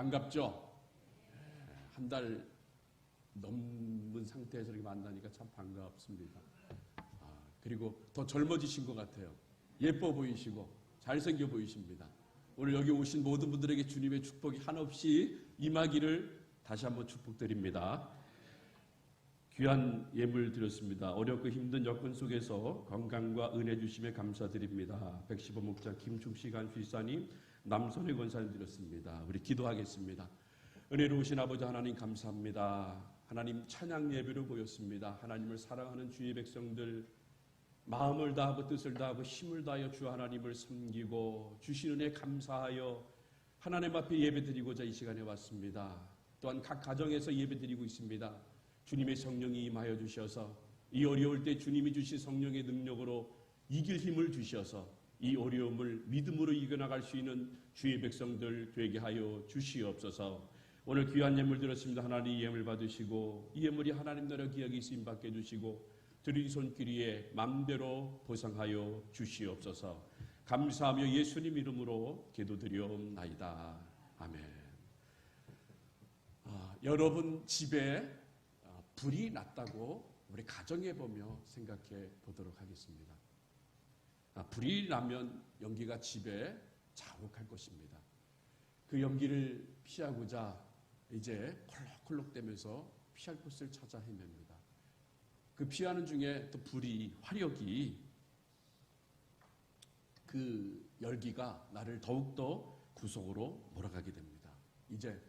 반갑죠? 한 달 넘은 상태에서 이렇게 만나니까 참 반갑습니다. 그리고 더 젊어지신 것 같아요. 예뻐 보이시고 잘생겨 보이십니다. 오늘 여기 오신 모든 분들에게 주님의 축복이 한없이 임하기를 다시 한번 축복드립니다. 귀한 예물 드렸습니다. 어렵고 힘든 여건 속에서 건강과 은혜 주심에 감사드립니다. 115 목자 김충시간 휘사님, 남선의 권사님 드렸습니다. 우리 기도하겠습니다. 은혜로우신 아버지 하나님 감사합니다. 하나님 찬양 예배로 보였습니다. 하나님을 사랑하는 주의 백성들 마음을 다하고 뜻을 다하고 힘을 다하여 주 하나님을 섬기고 주신 은혜 감사하여 하나님 앞에 예배드리고자 이 시간에 왔습니다. 또한 각 가정에서 예배드리고 있습니다. 주님의 성령이 임하여 주셔서 이 어려울 때 주님이 주신 성령의 능력으로 이길 힘을 주셔서 이 어려움을 믿음으로 이겨나갈 수 있는 주의 백성들 되게 하여 주시옵소서. 오늘 귀한 예물 드렸습니다. 하나님 이 예물 받으시고 이 예물이 하나님 나라 기약이 쓰임받게 해주시고 드린 손길이에 맘대로 보상하여 주시옵소서. 감사하며 예수님 이름으로 기도드리옵나이다. 아멘. 여러분 집에 불이 났다고 우리 가정에 보며 생각해 보도록 하겠습니다. 불이 나면 연기가 집에 자욱할 것입니다. 그 연기를 피하고자 이제 콜록콜록대면서 피할 곳을 찾아 헤맵니다. 그 피하는 중에 또 불이 화력이 그 열기가 나를 더욱더 구속으로 몰아가게 됩니다. 이제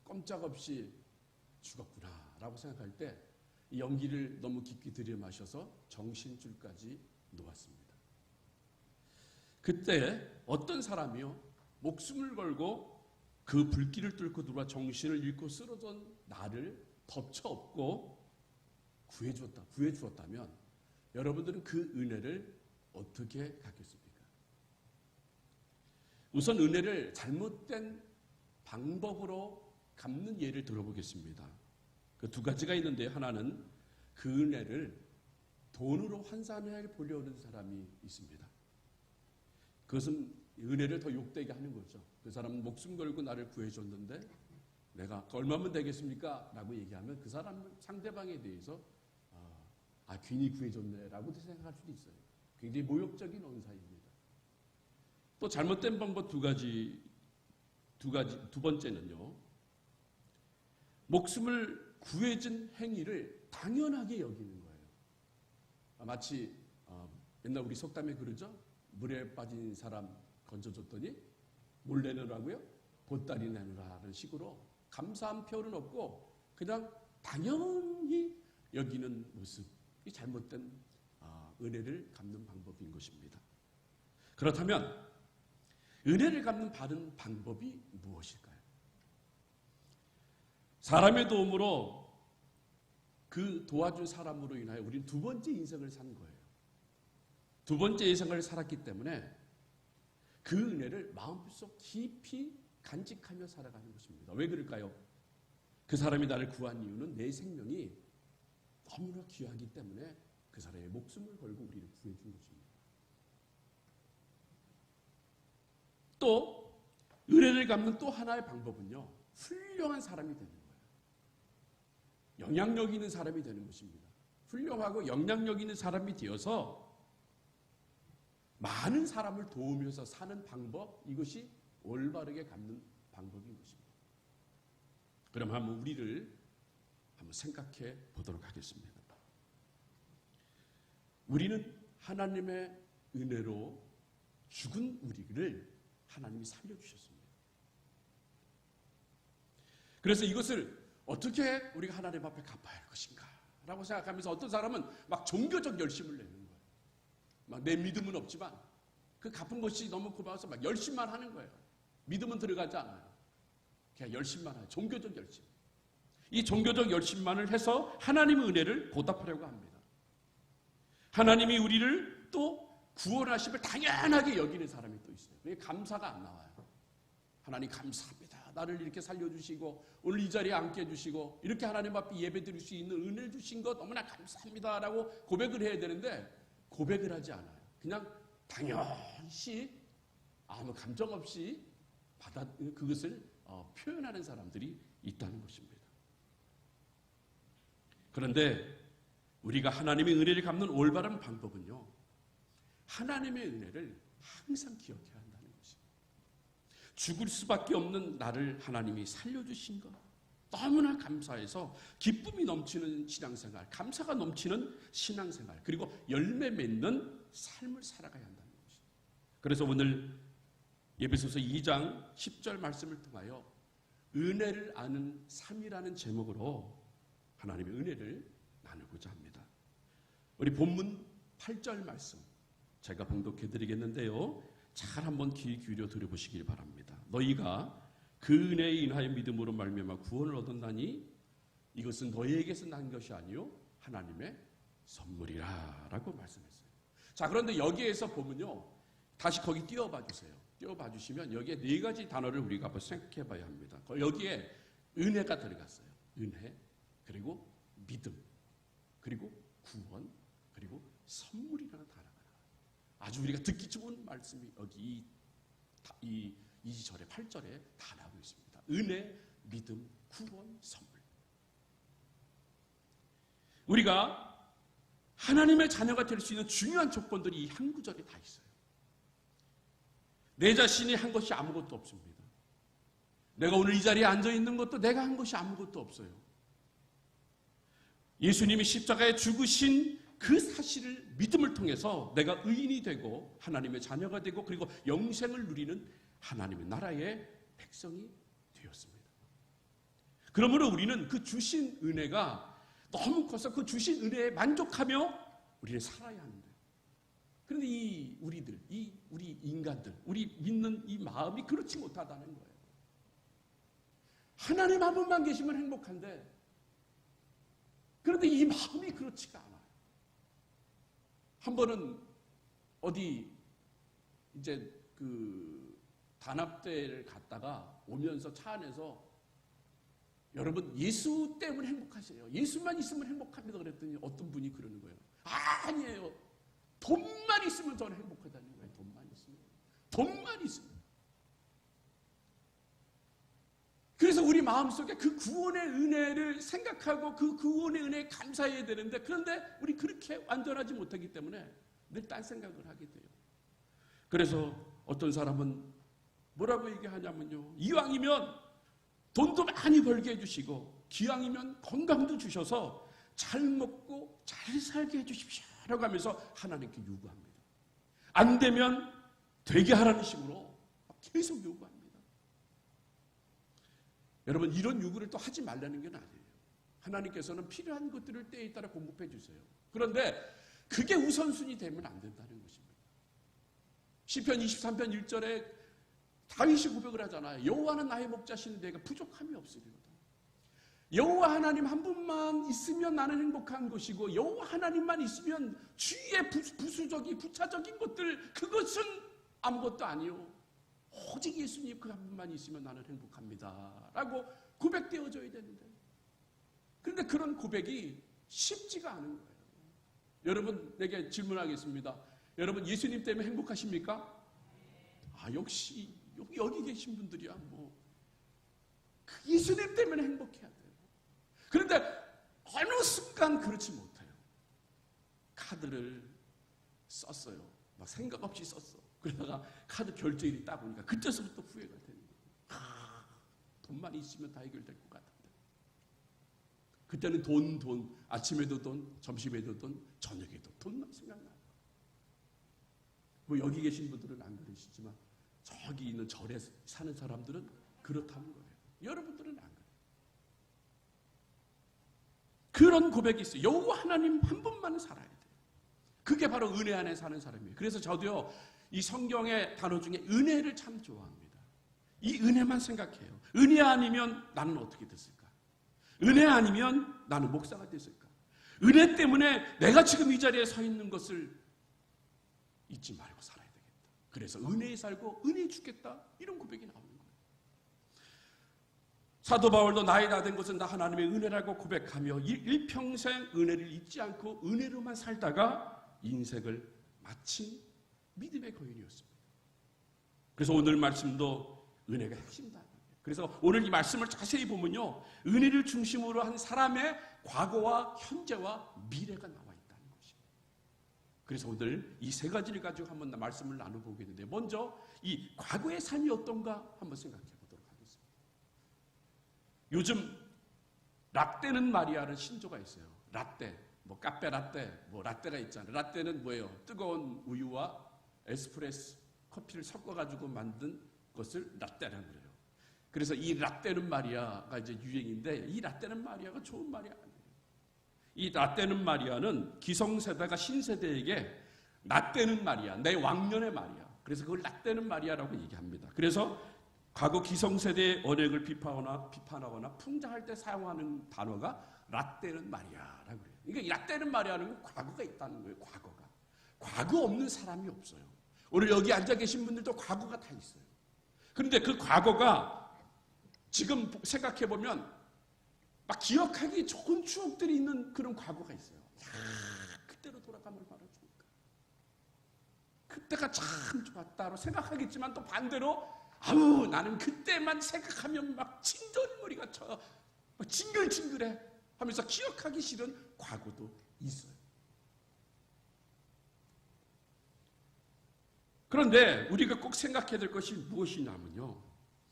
꼼짝없이 죽었구나 라고 생각할 때 이 연기를 너무 깊게 들이마셔서 정신줄까지 놓았습니다. 그때 어떤 사람이요 목숨을 걸고 그 불길을 뚫고 들어와 정신을 잃고 쓰러진 나를 덮쳐업고 구해주었다면 여러분들은 그 은혜를 어떻게 갖겠습니까? 우선 은혜를 잘못된 방법으로 갚는 예를 들어보겠습니다. 그 두 가지가 있는데 하나는 그 은혜를 돈으로 환산해 보려는 사람이 있습니다. 그것은 은혜를 더 욕되게 하는 거죠. 그 사람은 목숨 걸고 나를 구해줬는데 내가 얼마면 되겠습니까? 라고 얘기하면 그 사람 상대방에 대해서 괜히 구해줬네 라고 생각할 수도 있어요. 굉장히 모욕적인 언사입니다. 또 잘못된 방법 두 번째는요. 목숨을 구해준 행위를 당연하게 여기는 거예요. 마치 옛날 우리 속담에 그러죠. 물에 빠진 사람 건져줬더니 뭘 내놓으라고요? 보따리 내놓으라는 식으로 감사한 표현은 없고 그냥 당연히 여기는 모습이 잘못된 은혜를 갚는 방법인 것입니다. 그렇다면 은혜를 갚는 바른 방법이 무엇일까요? 사람의 도움으로 그 도와준 사람으로 인하여 우리는 두 번째 인생을 산 거예요. 두 번째 인생을 살았기 때문에 그 은혜를 마음속 깊이 간직하며 살아가는 것입니다. 왜 그럴까요? 그 사람이 나를 구한 이유는 내 생명이 너무나 귀하기 때문에 그 사람의 목숨을 걸고 우리를 구해준 것입니다. 또 은혜를 갚는 또 하나의 방법은요. 훌륭한 사람이 되는 거예요. 영향력 있는 사람이 되는 것입니다. 훌륭하고 영향력 있는 사람이 되어서 많은 사람을 도우면서 사는 방법, 이것이 올바르게 갚는 방법인 것입니다. 그럼 한번 우리를 한번 생각해 보도록 하겠습니다. 우리는 하나님의 은혜로 죽은 우리를 하나님이 살려주셨습니다. 그래서 이것을 어떻게 우리가 하나님 앞에 갚아야 할 것인가 라고 생각하면서 어떤 사람은 막 종교적 열심을 내는 거예요. 막 내 믿음은 없지만 그 갚은 것이 너무 고마워서 막 열심만 하는 거예요. 믿음은 들어가지 않아요. 그냥 열심만 해요. 종교적 열심. 이 종교적 열심만을 해서 하나님의 은혜를 보답하려고 합니다. 하나님이 우리를 또 구원하심을 당연하게 여기는 사람이 또 있어요. 그게 감사가 안 나와요. 하나님 감사합니다. 나를 이렇게 살려주시고 오늘 이 자리에 앉게 해주시고 이렇게 하나님 앞에 예배드릴 수 있는 은혜를 주신 것 너무나 감사합니다 라고 고백을 해야 되는데 고백을 하지 않아요. 그냥 당연시 아무 감정 없이 그것을 표현하는 사람들이 있다는 것입니다. 그런데 우리가 하나님의 은혜를 갚는 올바른 방법은요, 하나님의 은혜를 항상 기억해야 한다는 것입니다. 죽을 수밖에 없는 나를 하나님이 살려주신 것 너무나 감사해서 기쁨이 넘치는 신앙생활, 감사가 넘치는 신앙생활, 그리고 열매 맺는 삶을 살아가야 한다는 것입니다. 그래서 오늘 에베소서 2장 10절 말씀을 통하여 은혜를 아는 삶이라는 제목으로 하나님의 은혜를 나누고자 합니다. 우리 본문 8절 말씀 제가 봉독해 드리겠는데요, 잘 한번 귀 기울여 들어보시길 바랍니다. 너희가 그 은혜에 인하여 믿음으로 말미암아 구원을 얻었나니 이것은 너희에게서 난 것이 아니요 하나님의 선물이라 라고 말씀했어요. 자, 그런데 여기에서 보면요, 다시 거기 띄워봐 주세요. 띄워봐 주시면 여기에 네 가지 단어를 우리가 한번 생각해 봐야 합니다. 여기에 은혜가 들어갔어요. 은혜, 그리고 믿음, 그리고 구원, 그리고 선물이라는 단어가 나와요. 아주 우리가 듣기 좋은 말씀이 여기 이 2절에 8절에 다 나오고 있습니다. 은혜, 믿음, 구원, 선물. 우리가 하나님의 자녀가 될 수 있는 중요한 조건들이 이 한 구절에 다 있어요. 내 자신이 한 것이 아무것도 없습니다. 내가 오늘 이 자리에 앉아 있는 것도 내가 한 것이 아무것도 없어요. 예수님이 십자가에 죽으신 그 사실을 믿음을 통해서 내가 의인이 되고 하나님의 자녀가 되고 그리고 영생을 누리는 하나님의 나라의 백성이 되었습니다. 그러므로 우리는 그 주신 은혜가 너무 커서 그 주신 은혜에 만족하며 우리는 살아야 하는데, 그런데 우리 인간들, 우리 믿는 이 마음이 그렇지 못하다는 거예요. 하나님 한 분만 계시면 행복한데, 그런데 이 마음이 그렇지가 않아요. 한 번은 어디 이제 단합대를 갔다가 오면서 차 안에서 여러분 예수 때문에 행복하세요. 예수만 있으면 행복합니다. 그랬더니 어떤 분이 그러는 거예요. 아니에요. 돈만 있으면 저는 행복하다는 거예요. 돈만 있으면. 돈만 있으면. 그래서 우리 마음속에 그 구원의 은혜를 생각하고 그 구원의 은혜에 감사해야 되는데, 그런데 우리 그렇게 완전하지 못하기 때문에 늘 딴 생각을 하게 돼요. 그래서 어떤 사람은 뭐라고 얘기하냐면요, 이왕이면 돈도 많이 벌게 해주시고 기왕이면 건강도 주셔서 잘 먹고 잘 살게 해주십시오 라고 하면서 하나님께 요구합니다. 안 되면 되게 하라는 식으로 계속 요구합니다. 여러분, 이런 요구를 또 하지 말라는 건 아니에요. 하나님께서는 필요한 것들을 때에 따라 공급해 주세요. 그런데 그게 우선순위 되면 안 된다는 것입니다. 시편 23편 1절에 다윗이 고백을 하잖아요. 여호와는 나의 목자시니 내가 부족함이 없으리로다. 여호와 하나님 한 분만 있으면 나는 행복한 것이고, 여호와 하나님만 있으면 주위의 부차적인 것들, 그것은 아무것도 아니요, 오직 예수님 그 한 분만 있으면 나는 행복합니다 라고 고백되어져야 되는데, 그런데 그런 고백이 쉽지가 않은 거예요. 여러분에게 질문하겠습니다. 여러분 예수님 때문에 행복하십니까? 역시 여기 계신 분들이야 그 예수님 때문에 행복해야 돼요. 그런데 어느 순간 그렇지 못해요. 카드를 썼어요. 막 생각 없이 썼어. 그러다가 카드 결제일이 딱 오니까 그때서부터 후회가 되는 거예요. 돈만 있으면 다 해결될 것 같은데. 그때는 돈, 아침에도 돈, 점심에도 돈, 저녁에도 돈만 생각나요. 여기 계신 분들은 안 그러시지만 저기 있는 절에 사는 사람들은 그렇다는 거예요. 여러분들은 안 그래요. 그런 고백이 있어요. 여호와 하나님 한 분만 살아야 돼요. 그게 바로 은혜 안에 사는 사람이에요. 그래서 저도요, 이 성경의 단어 중에 은혜를 참 좋아합니다. 이 은혜만 생각해요. 은혜 아니면 나는 어떻게 됐을까? 은혜 아니면 나는 목사가 됐을까? 은혜 때문에 내가 지금 이 자리에 서 있는 것을 잊지 말고 살아야 되겠다. 그래서 은혜에 살고 은혜에 죽겠다, 이런 고백이 나오는 거예요. 사도 바울도 나이 다 된 것은 다 하나님의 은혜라고 고백하며 일평생 은혜를 잊지 않고 은혜로만 살다가 인생을 마친 믿음의 거인이었습니다. 그래서 오늘 말씀도 은혜가 핵심이다. 그래서 오늘 이 말씀을 자세히 보면요, 은혜를 중심으로 한 사람의 과거와 현재와 미래가 나와 있다는 것입니다. 그래서 오늘 이 세 가지를 가지고 한번 말씀을 나눠보겠는데, 먼저 이 과거의 삶이 어떤가 한번 생각해 보도록 하겠습니다. 요즘 라떼는 마리아라는 신조가 있어요. 라떼, 뭐 카페 라떼, 뭐 라떼가 있잖아요. 라떼는 뭐예요? 뜨거운 우유와 에스프레소 커피를 섞어가지고 만든 것을 라떼라고 그래요. 그래서 이 라떼는 마리아가 이제 유행인데, 이 라떼는 마리아가 좋은 마리아 아니에요. 이 라떼는 마리아는 기성세대가 신세대에게 라떼는 마리아, 내 왕년의 마리아. 그래서 그걸 라떼는 마리아라고 얘기합니다. 그래서 과거 기성세대의 언행을 비판하거나 풍자할 때 사용하는 단어가 라떼는 마리아라고 그래요. 그러니까 이 라떼는 마리아는 과거가 있다는 거예요. 과거가. 과거 없는 사람이 없어요. 오늘 여기 앉아 계신 분들도 과거가 다 있어요. 그런데 그 과거가 지금 생각해보면 막 기억하기 좋은 추억들이 있는 그런 과거가 있어요. 그때로 돌아가면 얼마나 좋을까. 그때가 참 좋았다고 생각하겠지만, 또 반대로 나는 그때만 생각하면 막 진절머리가 쳐, 막 징글징글해 하면서 기억하기 싫은 과거도 있어요. 그런데 우리가 꼭 생각해야 될 것이 무엇이냐면요,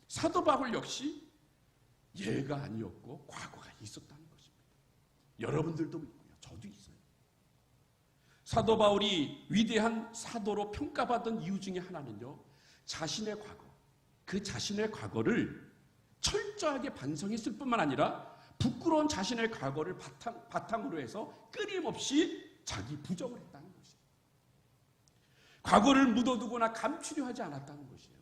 사도 바울 역시 예가 아니었고 과거가 있었다는 것입니다. 여러분들도 있고요, 저도 있어요. 사도 바울이 위대한 사도로 평가받은 이유 중에 하나는요, 자신의 과거, 그 자신의 과거를 철저하게 반성했을 뿐만 아니라 부끄러운 자신의 과거를 바탕으로 해서 끊임없이 자기 부정을 했다는 것이에요. 과거를 묻어두거나 감추려 하지 않았다는 것이에요.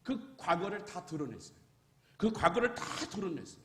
그 과거를 다 드러냈어요. 그 과거를 다 드러냈어요.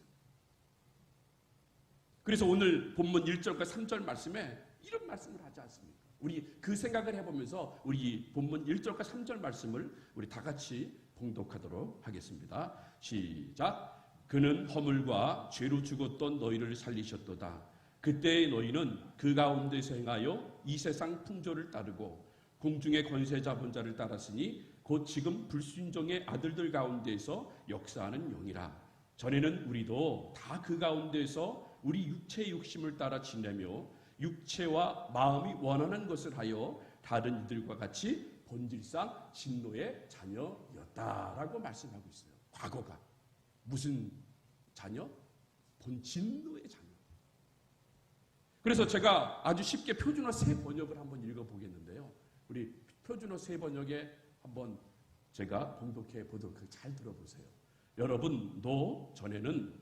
그래서 오늘 본문 1절과 3절 말씀에 이런 말씀을 하지 않습니까? 우리 그 생각을 해보면서 우리 본문 1절과 3절 말씀을 우리 다 같이 봉독하도록 하겠습니다. 시작. 그는 허물과 죄로 죽었던 너희를 살리셨도다. 그때의 너희는 그 가운데서 행하여 이 세상 풍조를 따르고 공중의 권세 잡은 자를 따랐으니 곧 지금 불순종의 아들들 가운데에서 역사하는 영이라. 전에는 우리도 다 그 가운데에서 우리 육체의 욕심을 따라 지내며 육체와 마음이 원하는 것을 하여 다른 이들과 같이 본질상 진노의 자녀였다라고 말씀하고 있어요. 과거가 무슨 자녀? 진노의 자녀. 그래서 제가 아주 쉽게 표준어 세 번역을 한번 읽어보겠는데요. 우리 표준어 세 번역에 한번 제가 봉독해 보도록, 잘 들어보세요. 여러분도 전에는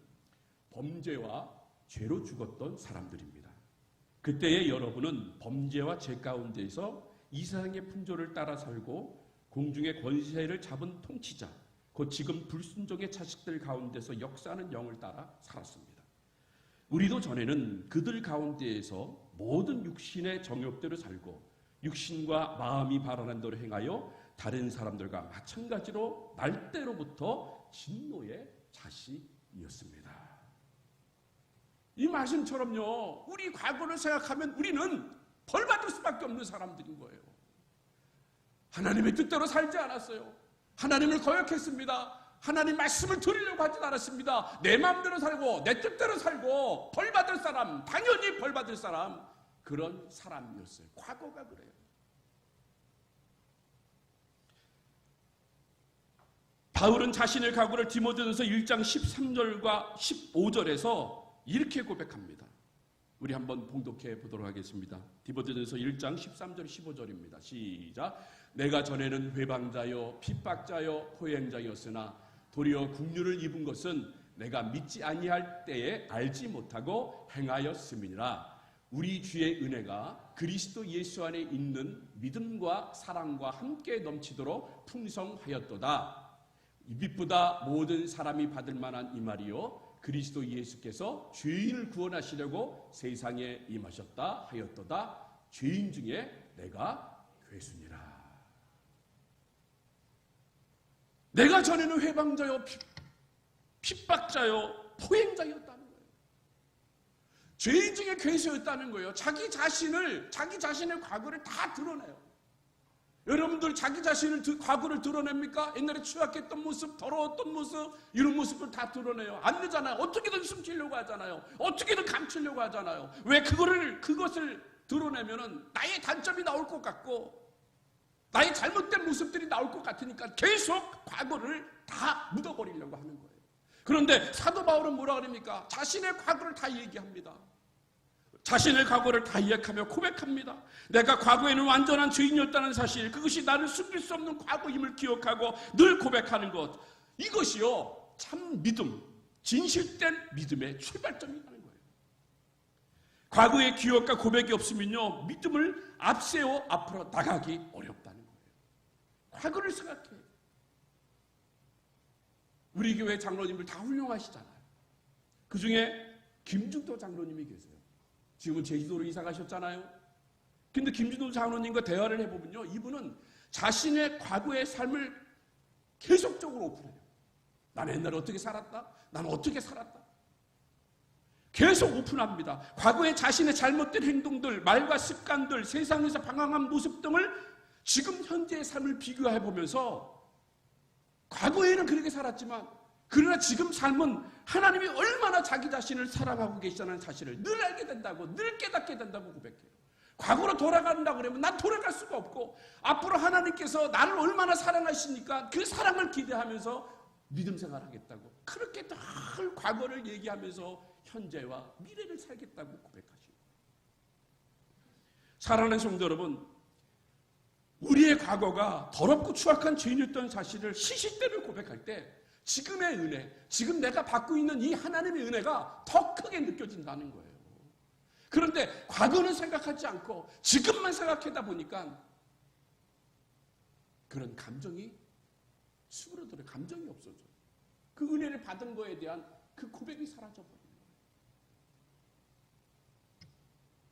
범죄와 죄로 죽었던 사람들입니다. 그때의 여러분은 범죄와 죄 가운데에서 이 세상의 풍조를 따라 살고 공중의 권세를 잡은 통치자, 곧 지금 불순종의 자식들 가운데서 역사하는 영을 따라 살았습니다. 우리도 전에는 그들 가운데에서 모든 육신의 정욕대로 살고 육신과 마음이 바라는 대로 행하여 다른 사람들과 마찬가지로 날 때로부터 진노의 자식이었습니다. 이 말씀처럼요, 우리 과거를 생각하면 우리는 벌받을 수밖에 없는 사람들인 거예요. 하나님의 뜻대로 살지 않았어요. 하나님을 거역했습니다. 하나님 말씀을 들으려고 하지 않았습니다. 내 마음대로 살고 내 뜻대로 살고 벌받을 사람, 당연히 벌받을 사람, 그런 사람이었어요. 과거가 그래요. 바울은 자신의 과거를 디모데전서 1장 13절과 15절에서 이렇게 고백합니다. 우리 한번 봉독해 보도록 하겠습니다. 디모데전서 1장 13절 15절입니다. 시작. 내가 전에는 회방자요 핍박자요 포행자였으나 도리어 국류를 입은 것은 내가 믿지 아니할 때에 알지 못하고 행하였음이니라. 우리 주의 은혜가 그리스도 예수 안에 있는 믿음과 사랑과 함께 넘치도록 풍성하였도다. 빛보다 모든 사람이 받을 만한 이 말이요 그리스도 예수께서 죄인을 구원하시려고 세상에 임하셨다 하였도다. 죄인 중에 내가 괴수니라. 내가 전에는 회방자요 핍박자요 포행자였다는 거예요. 죄인 중에 괴수였다는 거예요. 자기 자신의 과거를 다 드러내요. 여러분들 자기 자신을 과거를 드러냅니까? 옛날에 취약했던 모습, 더러웠던 모습, 이런 모습을 다 드러내요. 안 되잖아요. 어떻게든 숨기려고 하잖아요. 어떻게든 감추려고 하잖아요. 왜 그것을 드러내면은 나의 단점이 나올 것 같고 나의 잘못된 모습들이 나올 것 같으니까 계속 과거를 다 묻어버리려고 하는 거예요. 그런데 사도 바울은 뭐라 그럽니까? 자신의 과거를 다 얘기합니다. 자신의 과거를 다 이야기하며 고백합니다. 내가 과거에는 완전한 죄인이었다는 사실, 그것이 나를 숨길 수 없는 과거임을 기억하고 늘 고백하는 것, 이것이요 참 믿음, 진실된 믿음의 출발점이라는 거예요. 과거의 기억과 고백이 없으면요 믿음을 앞세워 앞으로 나가기 어렵다는 거예요. 과거를 생각해요. 우리 교회 장로님들 다 훌륭하시잖아요. 그 중에 김중도 장로님이 계세요. 지금은 제주도로 이사 가셨잖아요. 근데 김준호 장로님과 대화를 해보면요, 이분은 자신의 과거의 삶을 계속적으로 오픈해요. 나는 옛날에 어떻게 살았다? 나는 어떻게 살았다? 계속 오픈합니다. 과거의 자신의 잘못된 행동들, 말과 습관들, 세상에서 방황한 모습 등을 지금 현재의 삶을 비교해보면서 과거에는 그렇게 살았지만 그러나 지금 삶은 하나님이 얼마나 자기 자신을 사랑하고 계시다는 사실을 늘 알게 된다고, 늘 깨닫게 된다고 고백해요. 과거로 돌아간다고 그러면 난 돌아갈 수가 없고 앞으로 하나님께서 나를 얼마나 사랑하시니까 그 사랑을 기대하면서 믿음 생활하겠다고, 그렇게 늘 과거를 얘기하면서 현재와 미래를 살겠다고 고백하시고, 사랑하는 성도 여러분, 우리의 과거가 더럽고 추악한 죄인이었던 사실을 시시때를 고백할 때 지금의 은혜, 지금 내가 받고 있는 이 하나님의 은혜가 더 크게 느껴진다는 거예요. 그런데 과거는 생각하지 않고 지금만 생각하다 보니까 그런 감정이 수그러들어요. 감정이 없어져요. 그 은혜를 받은 거에 대한 그 고백이 사라져버려요.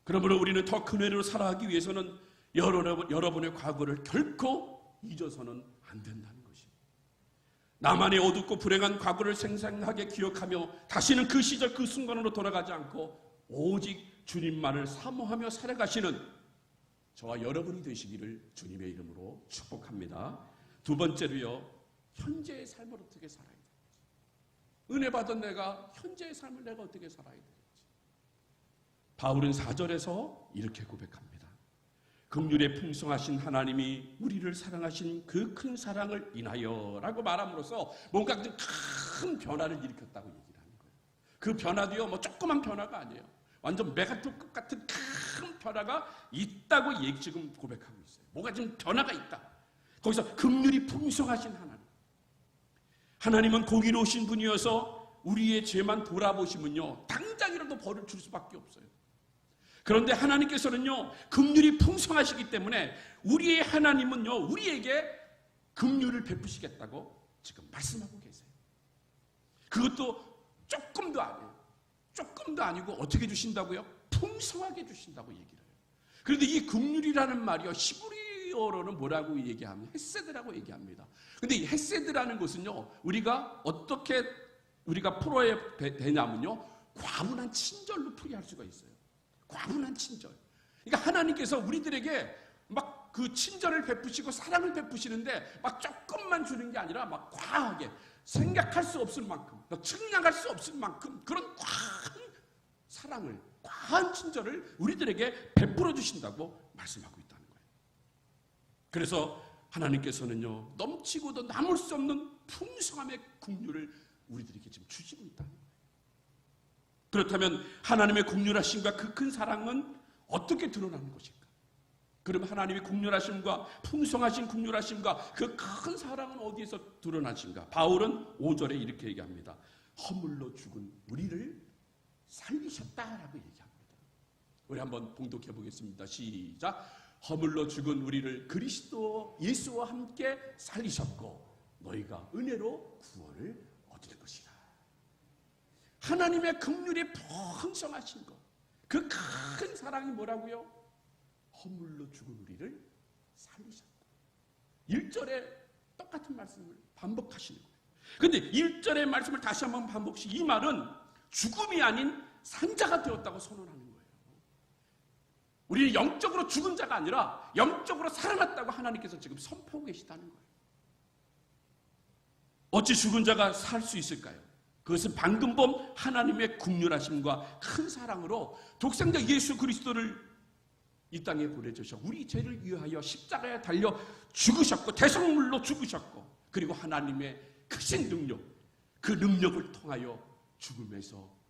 그러므로 우리는 더 큰 은혜로 살아가기 위해서는 여러분의 과거를 결코 잊어서는 안 된다는 것입니다. 나만의 어둡고 불행한 과거를 생생하게 기억하며 다시는 그 시절 그 순간으로 돌아가지 않고 오직 주님만을 사모하며 살아가시는 저와 여러분이 되시기를 주님의 이름으로 축복합니다. 두 번째로요, 현재의 삶을 어떻게 살아야 되는지, 은혜 받은 내가 현재의 삶을 내가 어떻게 살아야 되는지. 바울은 4절에서 이렇게 고백합니다. 긍휼에 풍성하신 하나님이 우리를 사랑하신 그 큰 사랑을 인하여 라고 말함으로써 뭔가 큰 변화를 일으켰다고 얘기를 하는 거예요. 그 변화도요 뭐 조그만 변화가 아니에요. 완전 메가톤급 같은 큰 변화가 있다고 지금 고백하고 있어요. 뭐가 지금 변화가 있다. 거기서 긍휼이 풍성하신 하나님은 공의로우신 분이어서 우리의 죄만 돌아보시면요 당장이라도 벌을 줄 수밖에 없어요. 그런데 하나님께서는요 긍휼이 풍성하시기 때문에 우리의 하나님은요 우리에게 긍휼을 베푸시겠다고 지금 말씀하고 계세요. 그것도 조금도 아니에요. 조금도 아니고 어떻게 주신다고요? 풍성하게 주신다고 얘기를 해요. 그런데 이 긍휼이라는 말이요 히브리어로는 뭐라고 얘기하면 헤세드라고 얘기합니다. 근데 이 헤세드라는 것은요 우리가 어떻게 풀어야 되냐면요 과분한 친절로 풀이할 수가 있어요. 과분한 친절. 그러니까 하나님께서 우리들에게 막 그 친절을 베푸시고 사랑을 베푸시는데 막 조금만 주는 게 아니라 막 과하게 생각할 수 없을 만큼, 측량할 수 없을 만큼 그런 과한 사랑을, 과한 친절을 우리들에게 베풀어 주신다고 말씀하고 있다는 거예요. 그래서 하나님께서는요 넘치고도 남을 수 없는 풍성함의 긍휼을 우리들에게 지금 주시고 있다는 거예요. 그렇다면 하나님의 긍휼하심과 그 큰 사랑은 어떻게 드러나는 것일까? 그럼 하나님의 긍휼하심과 풍성하신 긍휼하심과 그 큰 사랑은 어디에서 드러나신가? 바울은 5절에 이렇게 얘기합니다. 허물로 죽은 우리를 살리셨다라고 얘기합니다. 우리 한번 봉독해 보겠습니다. 시작. 허물로 죽은 우리를 그리스도 예수와 함께 살리셨고 너희가 은혜로 구원을 얻을 것이라. 하나님의 긍휼이 풍성하신 것, 그 큰 사랑이 뭐라고요? 허물로 죽은 우리를 살리셨다. 1절에 똑같은 말씀을 반복하시는 거예요. 그런데 1절의 말씀을 다시 한번 반복시, 이 말은 죽음이 아닌 산자가 되었다고 선언하는 거예요. 우리는 영적으로 죽은 자가 아니라 영적으로 살아났다고 하나님께서 지금 선포하고 계시다는 거예요. 어찌 죽은 자가 살 수 있을까요? 그것은 방금 본 하나님의 긍휼하심과 큰 사랑으로 독생자 예수 그리스도를 이 땅에 보내주셔 우리 죄를 위하여 십자가에 달려 죽으셨고 대성물로 죽으셨고, 그리고 하나님의 크신 능력, 그 능력을 통하여 죽음에서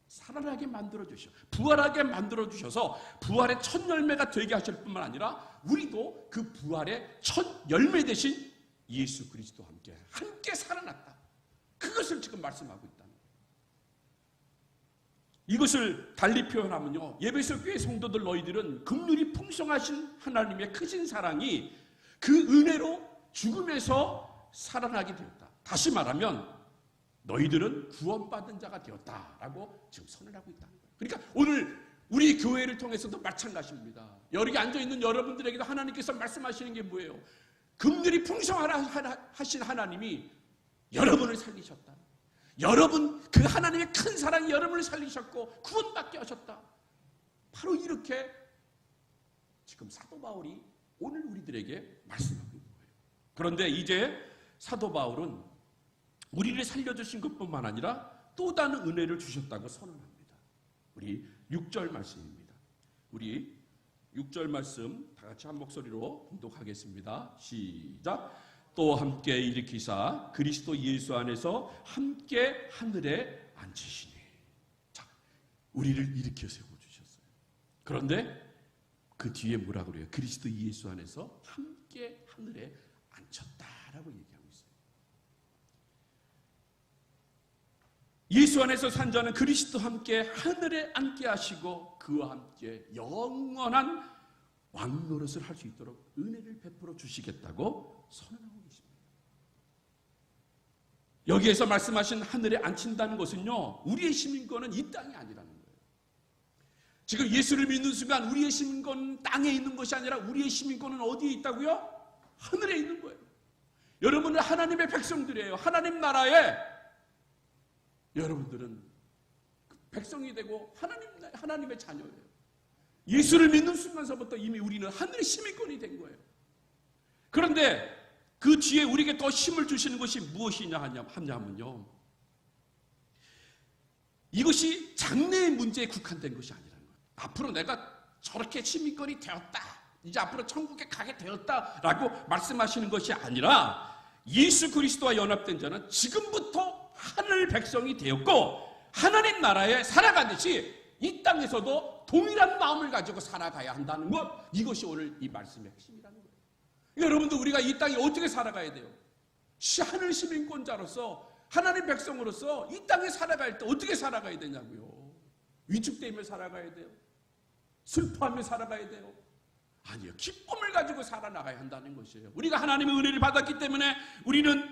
살아나게 만들어주셔 부활하게 만들어주셔서 부활의 첫 열매가 되게 하실 뿐만 아니라 우리도 그 부활의 첫 열매 되신 예수 그리스도와 함께 살아났다. 그것을 지금 말씀하고 있다는 거예요. 이것을 달리 표현하면요, 예배소 교회 성도들 너희들은 긍휼이 풍성하신 하나님의 크신 사랑이 그 은혜로 죽음에서 살아나게 되었다. 다시 말하면 너희들은 구원받은 자가 되었다라고 지금 선언하고 있다는 거예요. 그러니까 오늘 우리 교회를 통해서도 마찬가지입니다. 여기 앉아있는 여러분들에게도 하나님께서 말씀하시는 게 뭐예요? 긍휼이 풍성하신 하나님이 여러분을 살리셨다. 여러분, 그 하나님의 큰 사랑이 여러분을 살리셨고 구원받게 하셨다. 바로 이렇게 지금 사도 바울이 오늘 우리들에게 말씀하고 있는 거예요. 그런데 이제 사도 바울은 우리를 살려주신 것뿐만 아니라 또 다른 은혜를 주셨다고 선언합니다. 우리 6절 말씀입니다. 우리 6절 말씀 다 같이 한 목소리로 봉독하겠습니다. 시작. 또 함께 일으키사 그리스도 예수 안에서 함께 하늘에 앉히시니. 자, 우리를 일으켜 세워주셨어요. 그런데 그 뒤에 뭐라고 그래요? 그리스도 예수 안에서 함께 하늘에 앉혔다라고 얘기하고 있어요. 예수 안에서 산 자는 그리스도와 함께 하늘에 앉게 하시고 그와 함께 영원한 왕노릇을 할 수 있도록 은혜를 베풀어 주시겠다고 선언하고 계십니다. 여기에서 말씀하신 하늘에 앉힌다는 것은요, 우리의 시민권은 이 땅이 아니라는 거예요. 지금 예수를 믿는 순간 우리의 시민권은 땅에 있는 것이 아니라 우리의 시민권은 어디에 있다고요? 하늘에 있는 거예요. 여러분은 하나님의 백성들이에요. 하나님 나라에 여러분들은 백성이 되고 하나님의 자녀예요. 예수를 믿는 순간서부터 이미 우리는 하늘의 시민권이 된 거예요. 그런데 그 뒤에 우리에게 더 힘을 주시는 것이 무엇이냐 하냐면요, 이것이 장래의 문제에 국한된 것이 아니라는 거예요. 앞으로 내가 저렇게 시민권이 되었다, 이제 앞으로 천국에 가게 되었다라고 말씀하시는 것이 아니라 예수 그리스도와 연합된 자는 지금부터 하늘 백성이 되었고 하나님 나라에 살아가듯이 이 땅에서도 동일한 마음을 가지고 살아가야 한다는 것, 이것이 오늘 이 말씀의 핵심이라는 거예요. 여러분도 우리가 이 땅에 어떻게 살아가야 돼요? 하늘 시민권자로서 하나님 백성으로서 이 땅에 살아갈 때 어떻게 살아가야 되냐고요? 위축되며 살아가야 돼요? 슬퍼하며 살아가야 돼요? 아니요, 기쁨을 가지고 살아나가야 한다는 것이에요. 우리가 하나님의 은혜를 받았기 때문에 우리는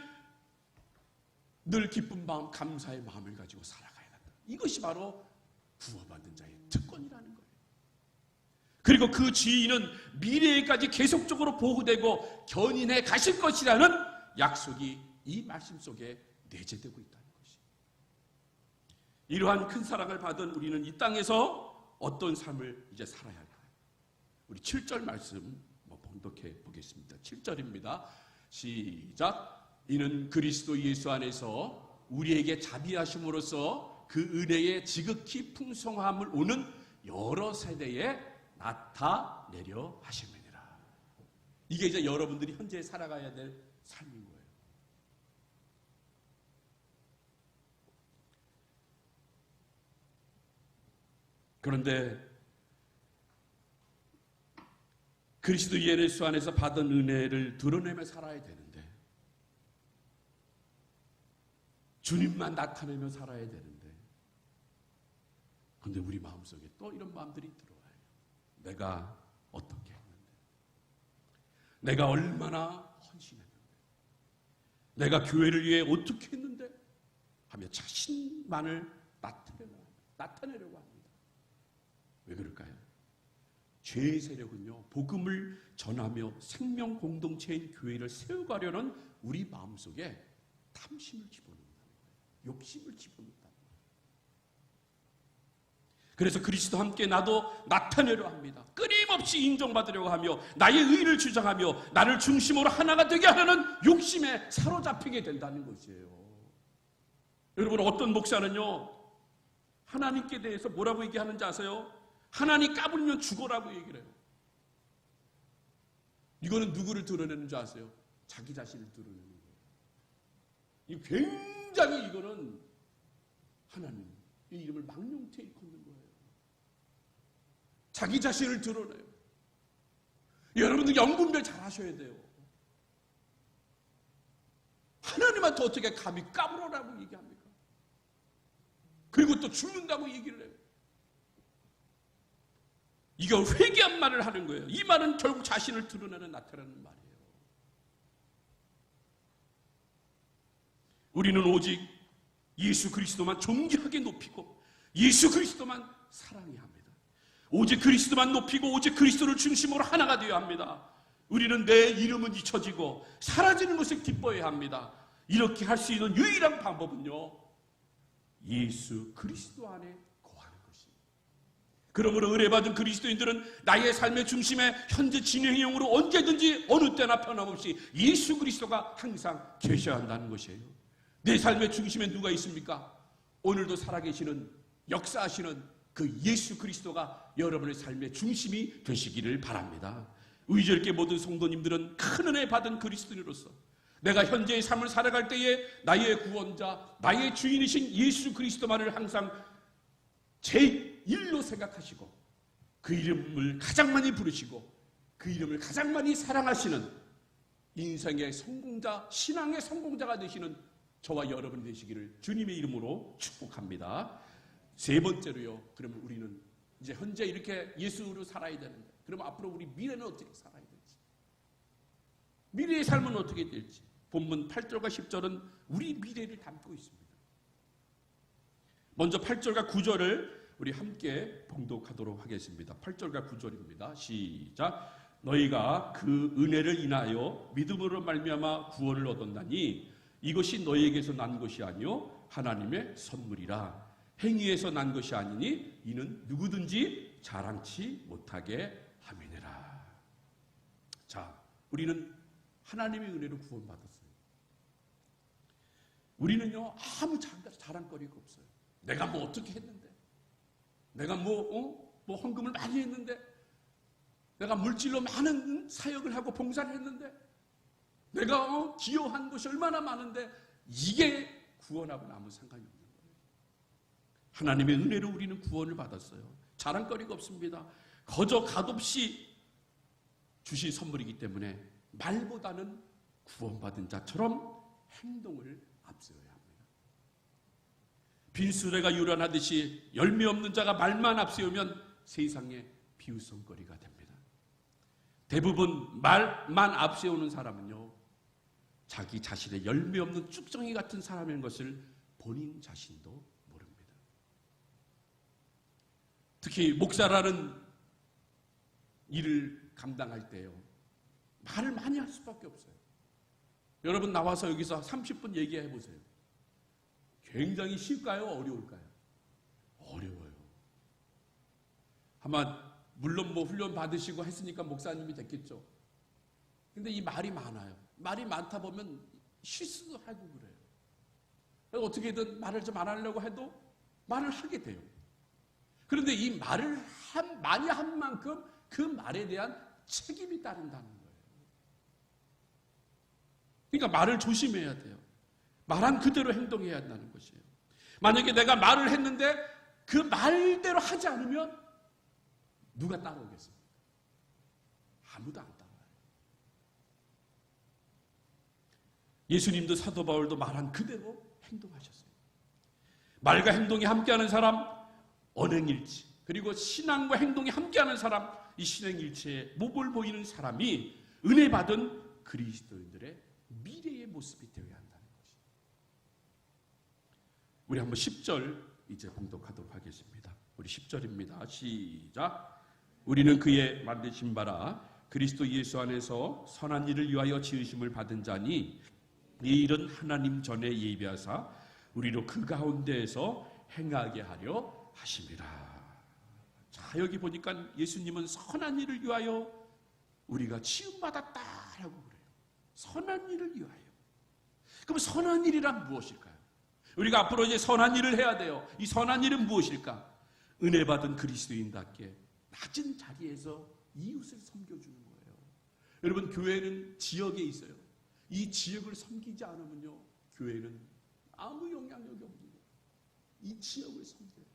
늘 기쁜 마음, 감사의 마음을 가지고 살아가야 한다. 이것이 바로 구원받은 자의 특권이라는 거예요. 그리고 그 지위는 미래에까지 계속적으로 보호되고 견인해 가실 것이라는 약속이 이 말씀 속에 내재되고 있다는 것이에요. 이러한 큰 사랑을 받은 우리는 이 땅에서 어떤 삶을 이제 살아야 할까요? 우리 7절 말씀 봉독해 보겠습니다. 7절입니다. 시작. 이는 그리스도 예수 안에서 우리에게 자비하심으로써 그 은혜의 지극히 풍성함을 오는 여러 세대에 나타내려 하심이니라. 이게 이제 여러분들이 현재 살아가야 될 삶인 거예요. 그런데 그리스도 예수 안에서 받은 은혜를 드러내며 살아야 되는데, 주님만 나타내며 살아야 되는데, 그런데 우리 마음속에 또 이런 마음들이 들어와요. 내가 어떻게 했는데, 내가 얼마나 헌신했는데, 내가 교회를 위해 어떻게 했는데 하며 자신만을 나타내려고 합니다. 왜 그럴까요? 죄의 세력은요, 복음을 전하며 생명 공동체인 교회를 세워가려는 우리 마음속에 탐심을 집어넣는다는 거예요. 욕심을 집어넣는다는 거예요. 그래서 그리스도와 함께 나도 나타내려 합니다. 끊임없이 인정받으려고 하며 나의 의를 주장하며 나를 중심으로 하나가 되게 하려는 욕심에 사로잡히게 된다는 것이에요. 여러분, 어떤 목사는요, 하나님께 대해서 뭐라고 얘기하는지 아세요? 하나님 까불면 죽어라고 얘기를 해요. 이거는 누구를 드러내는 줄 아세요? 자기 자신을 드러내는 거예요. 이 굉장히 이거는 하나님의 이름을 망령되이 걷는 거예요. 자기 자신을 드러내요. 여러분들 영분별 잘 하셔야 돼요. 하나님한테 어떻게 감히 까불어라고 얘기합니까? 그리고 또 죽는다고 얘기를 해요. 이거 회개한 말을 하는 거예요. 이 말은 결국 자신을 드러내는 나타나는 말이에요. 우리는 오직 예수 그리스도만 존귀하게 높이고 예수 그리스도만 사랑해야 합니다. 오직 그리스도만 높이고 오직 그리스도를 중심으로 하나가 되어야 합니다. 우리는 내 이름은 잊혀지고 사라지는 것을 기뻐해야 합니다. 이렇게 할 수 있는 유일한 방법은요, 예수 그리스도 안에 거하는 것입니다. 그러므로 의뢰받은 그리스도인들은 나의 삶의 중심에 현재 진행형으로 언제든지 어느 때나 변함없이 예수 그리스도가 항상 계셔야 한다는 것이에요. 내 삶의 중심에 누가 있습니까? 오늘도 살아계시는 역사하시는 그 예수 그리스도가 여러분의 삶의 중심이 되시기를 바랍니다. 의지있게 모든 성도님들은 큰 은혜 받은 그리스도인으로서 내가 현재의 삶을 살아갈 때에 나의 구원자, 나의 주인이신 예수 그리스도만을 항상 제1로 생각하시고 그 이름을 가장 많이 부르시고 그 이름을 가장 많이 사랑하시는 인생의 성공자, 신앙의 성공자가 되시는 저와 여러분이 되시기를 주님의 이름으로 축복합니다. 세 번째로요, 그러면 우리는 이제 현재 이렇게 예수로 살아야 되는데, 그러면 앞으로 우리 미래는 어떻게 살아야 될지, 미래의 삶은 어떻게 될지, 본문 8절과 10절은 우리 미래를 담고 있습니다. 먼저 8절과 9절을 우리 함께 봉독하도록 하겠습니다. 8절과 9절입니다. 시작. 너희가 그 은혜를 인하여 믿음으로 말미암아 구원을 얻었나니 이것이 너희에게서 난 것이 아니요 하나님의 선물이라. 행위에서 난 것이 아니니 이는 누구든지 자랑치 못하게 함이니라. 자, 우리는 하나님의 은혜로 구원받았어요. 우리는요, 아무 자랑거리가 없어요. 내가 뭐 어떻게 했는데, 내가 뭐 헌금을 많이 했는데, 내가 물질로 많은 사역을 하고 봉사를 했는데, 내가 기여한 것이 얼마나 많은데, 이게 구원하고는 아무 상관이 없는 거예요. 하나님의 은혜로 우리는 구원을 받았어요. 자랑거리가 없습니다. 거저 값없이 주신 선물이기 때문에 말보다는 구원받은 자처럼 행동을 앞세워야 합니다. 빈수레가 유란하듯이 열매 없는 자가 말만 앞세우면 세상에 비웃음거리가 됩니다. 대부분 말만 앞세우는 사람은요, 자기 자신의 열매 없는 쭉정이 같은 사람인 것을 본인 자신도 모릅니다. 특히 목사라는 일을 감당할 때요, 말을 많이 할 수밖에 없어요. 여러분 나와서 여기서 30분 얘기해 보세요. 굉장히 쉽을까요? 어려울까요? 어려워요. 아마 물론 뭐 훈련 받으시고 했으니까 목사님이 됐겠죠. 근데 이 말이 많아요. 말이 많다 보면 실수도 하고 그래요. 어떻게든 말을 좀 안 하려고 해도 말을 하게 돼요. 그런데 이 말을 많이 한 만큼 그 말에 대한 책임이 따른다는 거예요. 그러니까 말을 조심해야 돼요. 말한 그대로 행동해야 한다는 것이에요. 만약에 내가 말을 했는데 그 말대로 하지 않으면 누가 따라오겠습니까? 아무도 안 따라와요. 예수님도 사도 바울도 말한 그대로 행동하셨어요. 말과 행동이 함께하는 사람, 언행일치, 그리고 신앙과 행동이 함께하는 사람, 이 신행일치에 목을 보이는 사람이 은혜 받은 그리스도인들의 미래의 모습이 되어야 한다는 것이죠. 우리 한번 10절 이제 봉독하도록 하겠습니다. 우리 10절입니다. 시작. 우리는 그의 만드신 바라 그리스도 예수 안에서 선한 일을 위하여 지으심을 받은 자니 이 일은 하나님 전에 예비하사 우리로 그 가운데에서 행하게 하려 하심이라. 여기 보니까 예수님은 선한 일을 위하여 우리가 지음받았다라고 그래요. 선한 일을 위하여. 그럼 선한 일이란 무엇일까요? 우리가 앞으로 이제 선한 일을 해야 돼요. 이 선한 일은 무엇일까? 은혜 받은 그리스도인답게 낮은 자리에서 이웃을 섬겨주는 거예요. 여러분, 교회는 지역에 있어요. 이 지역을 섬기지 않으면요, 교회는 아무 영향력이 없는 거예요. 이 지역을 섬겨요.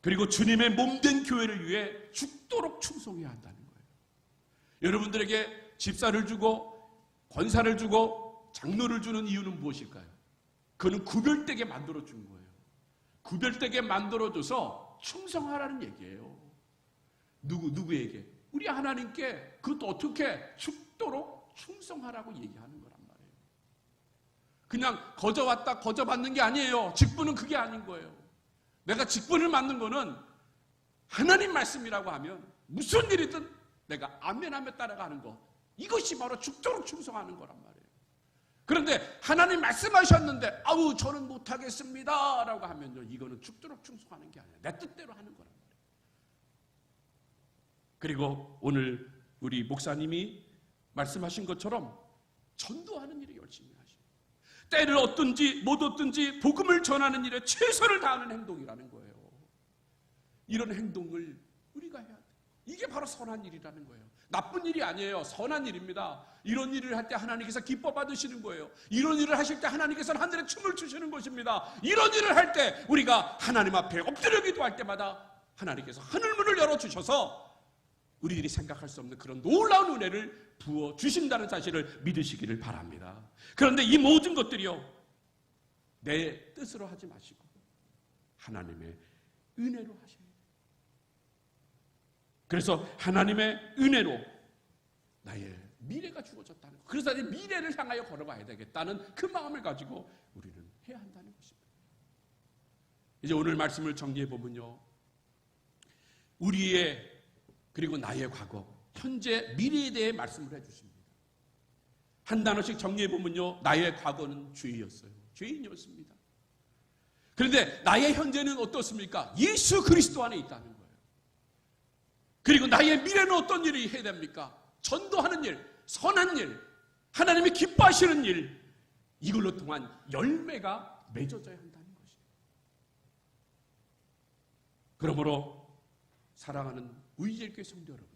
그리고 주님의 몸된 교회를 위해 죽도록 충성해야 한다는 거예요. 여러분들에게 집사를 주고 권사를 주고 장로를 주는 이유는 무엇일까요? 그거는 구별되게 만들어준 거예요. 구별되게 만들어줘서 충성하라는 얘기예요. 누구에게? 우리 하나님께 그것도 어떻게 죽도록 충성하라고 얘기하는 거란 말이에요. 그냥 거저 왔다 거저 받는 게 아니에요. 직분은 그게 아닌 거예요. 내가 직분을 맡는 거는 하나님 말씀이라고 하면 무슨 일이든 내가 아멘하며 따라가는 거, 이것이 바로 죽도록 충성하는 거란 말이에요. 그런데 하나님 말씀하셨는데 아우 저는 못하겠습니다 라고 하면요, 이거는 죽도록 충성하는 게 아니에요. 내 뜻대로 하는 거란 말이에요. 그리고 오늘 우리 목사님이 말씀하신 것처럼 전도하는 일을 열심히 하시고, 때를 얻든지 못 얻든지 복음을 전하는 일에 최선을 다하는 행동이라는 거예요. 이런 행동을 우리가 해야 돼요. 이게 바로 선한 일이라는 거예요. 나쁜 일이 아니에요. 선한 일입니다. 이런 일을 할 때 하나님께서 기뻐 받으시는 거예요. 이런 일을 하실 때 하나님께서는 하늘에 춤을 추시는 것입니다. 이런 일을 할 때 우리가 하나님 앞에 엎드려 기도할 때마다 하나님께서 하늘문을 열어주셔서 우리들이 생각할 수 없는 그런 놀라운 은혜를 부어주신다는 사실을 믿으시기를 바랍니다. 그런데 이 모든 것들이요, 내 뜻으로 하지 마시고 하나님의 은혜로 하셔야 돼요. 그래서 하나님의 은혜로 나의 미래가 주어졌다는 것, 그래서 내 미래를 향하여 걸어가야 되겠다는 그 마음을 가지고 우리는 해야 한다는 것입니다. 이제 오늘 말씀을 정리해 보면요, 우리의 그리고 나의 과거, 현재, 미래에 대해 말씀을 해주십니다. 한 단어씩 정리해 보면요, 나의 과거는 죄였어요. 죄인이었습니다. 그런데 나의 현재는 어떻습니까? 예수 그리스도 안에 있다는 거예요. 그리고 나의 미래는 어떤 일을 해야 됩니까? 전도하는 일, 선한 일, 하나님이 기뻐하시는 일, 이걸로 통한 열매가 맺어져야 한다는 것이에요. 그러므로 사랑하는 우이제일교회 성도 여러분,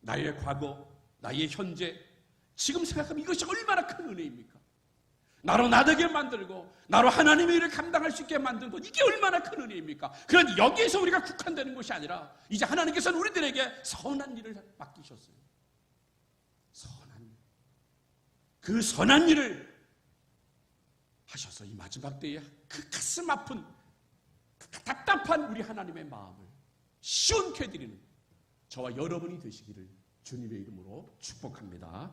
나의 과거, 나의 현재, 지금 생각하면 이것이 얼마나 큰 은혜입니까? 나로 나되게 만들고 나로 하나님의 일을 감당할 수 있게 만든 것, 이게 얼마나 큰 은혜입니까? 그런데 여기에서 우리가 국한되는 것이 아니라 이제 하나님께서는 우리들에게 선한 일을 맡기셨어요. 선한 일. 그 선한 일을 하셔서 이 마지막 때에 그 가슴 아픈, 그 답답한 우리 하나님의 마음을 시원케 해드리는 저와 여러분이 되시기를 주님의 이름으로 축복합니다.